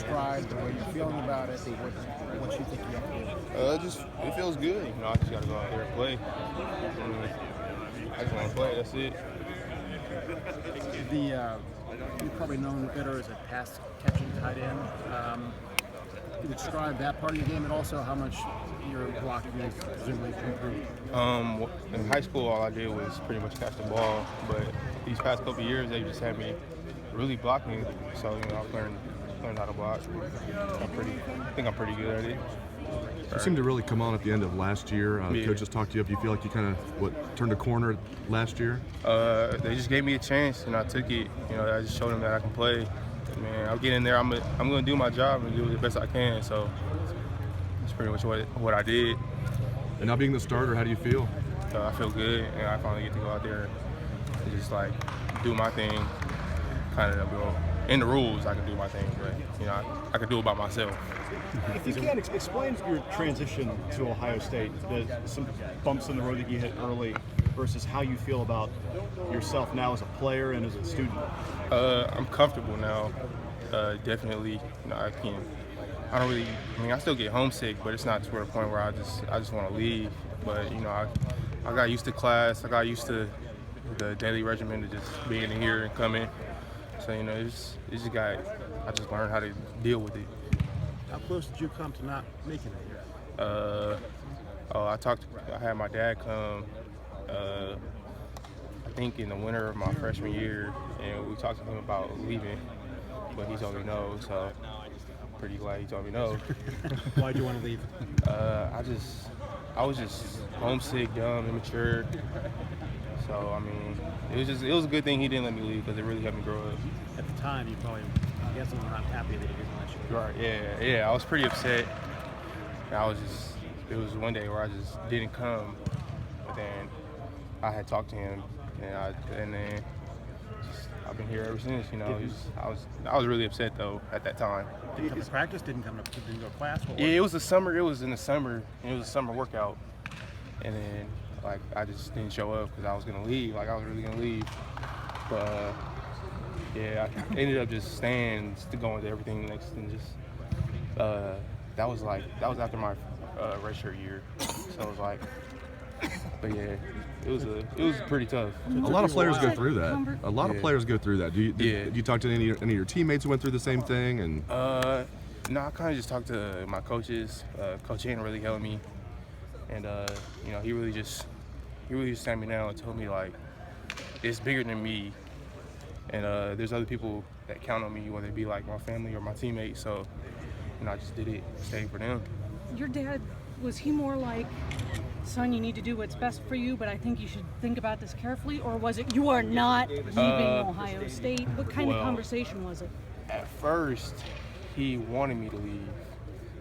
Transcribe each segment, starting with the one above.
describe the way you're feeling about it, what you think you have to do? It feels good. I just gotta go out there and play. I just want to play. That's it. You're probably known better as a pass catching tight end. Can you describe that part of your game, and also how much your blocking is presumably improved? In high school, all I did was pretty much catch the ball, but these past couple of years, they just had me really blocking. So I've learned how to block. I think I'm pretty good at it. You seemed to really come on at the end of last year. Yeah. Coaches talked to you up. Do you feel like you kind of turned a corner last year? They just gave me a chance, and I took it. I just showed them that I can play. Man, I'll get in there. I'm going to do my job and do it the best I can. So that's pretty much what I did. And now being the starter, how do you feel? I feel good, and I finally get to go out there and just do my thing. Kind of in the rules, I can do my thing, but I can do it by myself. If you can, explain your transition to Ohio State, some bumps in the road that you hit early versus how you feel about yourself now as a player and as a student. I'm comfortable now, definitely. I still get homesick, but it's not to the point where I just want to leave. But, I got used to class. I got used to the daily regimen of just being in here and coming. So, I just learned how to deal with it. How close did you come to not making it here? I had my dad come, I think in the winter of my freshman year, and we talked to him about leaving, but he told me no, so I'm pretty glad he told me no. Why'd you want to leave? I was just homesick, dumb, immature. So, it was a good thing he didn't let me leave because it really helped me grow up. At the time, you probably, I guess, were not happy that he didn't let you. Right, yeah. I was pretty upset. It was one day where I just didn't come, but then I had talked to him, and then I've been here ever since. I was really upset though at that time. Didn't come to practice? Didn't go to class? Yeah, it was the summer. It was in the summer. It was a summer workout, and then I just didn't show up because I was gonna leave. I was really gonna leave, but I ended up just staying, going to everything next, and just that was after my redshirt year. So it was but yeah, it was pretty tough. A lot of players go through that. A lot of players go through that. Did you talk to any of your teammates who went through the same thing? And no, I kind of just talked to my coaches. Coach Hayden really helped me, and he really just sat me down and told me it's bigger than me, and there's other people that count on me, whether it be my family or my teammates. So I just did it, stayed for them. Your dad, was he more like, son, you need to do what's best for you, but I think you should think about this carefully? Or was it, you are not leaving Ohio State? What kind of conversation was it? At first, he wanted me to leave.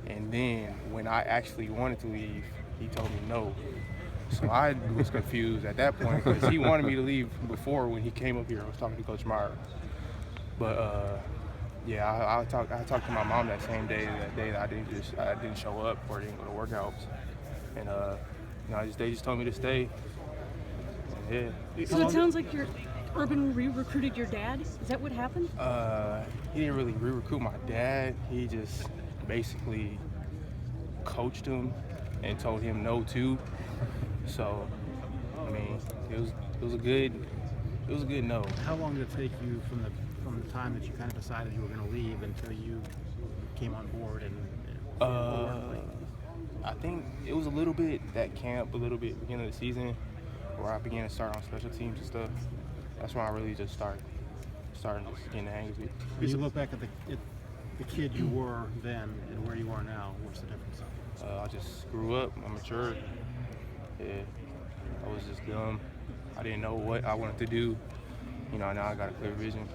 And then when I actually wanted to leave, he told me no. So I was confused at that point because he wanted me to leave before when he came up here. I was talking to Coach Meyer. But I talked to my mom that same day, that I didn't show up or didn't go to workouts, and they just told me to stay. And, yeah. So it sounds like Urban re-recruited your dad. Is that what happened? He didn't really re-recruit my dad. He just basically coached him and told him no too. So it was a good no. How long did it take you from the time that you kind of decided you were going to leave until you came on board and I think it was a little bit that camp, a little bit beginning of the season, where I began to start on special teams and stuff. That's when I really just starting to get the hang of it. When you look back at the kid you were then and where you are now, what's the difference? I just grew up. I matured. Yeah, I was just dumb. I didn't know what I wanted to do. Now I got a clear vision.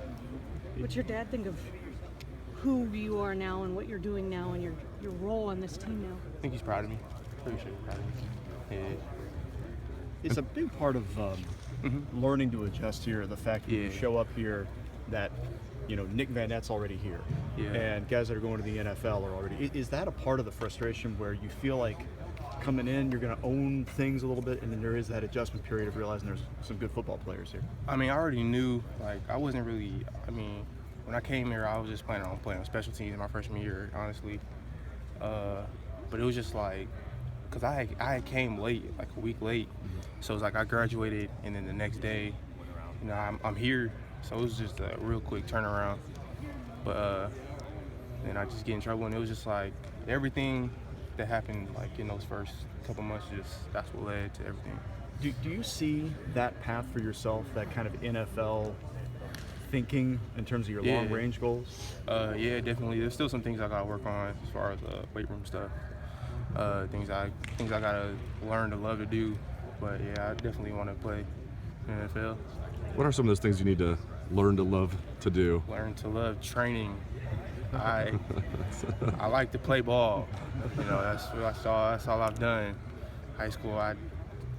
What's your dad think of who you are now and what you're doing now and your role on this team now? I think he's proud of me. Pretty sure he's proud of me. Yeah. It's a big part of learning to adjust here, the fact that you show up here that, Nick Van Net's already here. Yeah. And guys that are going to the NFL are already. Is that a part of the frustration where you feel like coming in, you're going to own things a little bit, and then there is that adjustment period of realizing there's some good football players here? I already knew, I wasn't really, when I came here, I was just planning on playing on special teams in my freshman year, honestly. But it was just like, because I came late, like a week late. So it's like I graduated, and then the next day, you know, I'm here. So it was just a real quick turnaround. But then I just get in trouble, and it was just like everything that happened like in those first couple months, that's what led to everything. Do you see that path for yourself, that kind of NFL thinking in terms of your long-range goals? Yeah, definitely. There's still some things I gotta work on as far as weight room stuff. Things I gotta learn to love to do. But yeah, I definitely want to play in the NFL. What are some of those things you need to learn to love to do? Learn to love training. I like to play ball. You know, that's all I've done. High school, I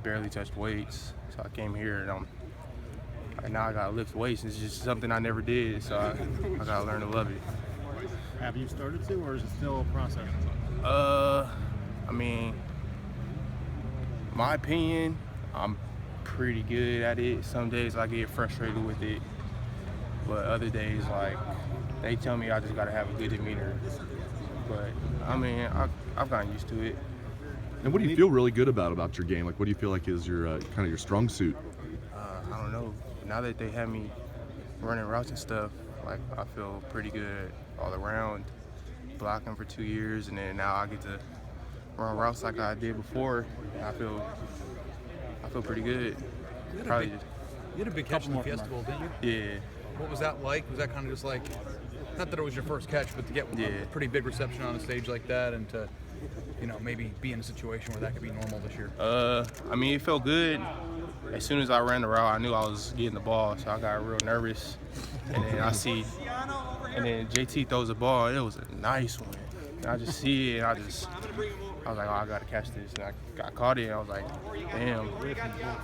barely touched weights, so I came here and now I gotta lift weights. It's just something I never did, so I gotta learn to love it. Have you started to, or is it still a process? I mean, my opinion, I'm pretty good at it. Some days I get frustrated with it, but other days, like, they tell me I just gotta have a good demeanor. But I mean, I've gotten used to it. And what do you feel really good about your game? Like, what do you feel like is your kind of your strong suit? I don't know. Now that they have me running routes and stuff, like, I feel pretty good all around. Blocking for 2 years, and then now I get to run routes like I did before. I feel pretty good. You Probably had a big catch in the Fiesta Bowl, didn't you? yeah. What was that like? Was that kind of just like, not that it was your first catch, but to get a pretty big reception on a stage like that, and to, you know, maybe be in a situation where that could be normal this year? I mean, it felt good. As soon as I ran the route, I knew I was getting the ball, so I got real nervous. And then and then JT throws a ball. It was a nice one. And I just see it, and I was like, oh, I gotta catch this. And I caught it, and I was like, damn.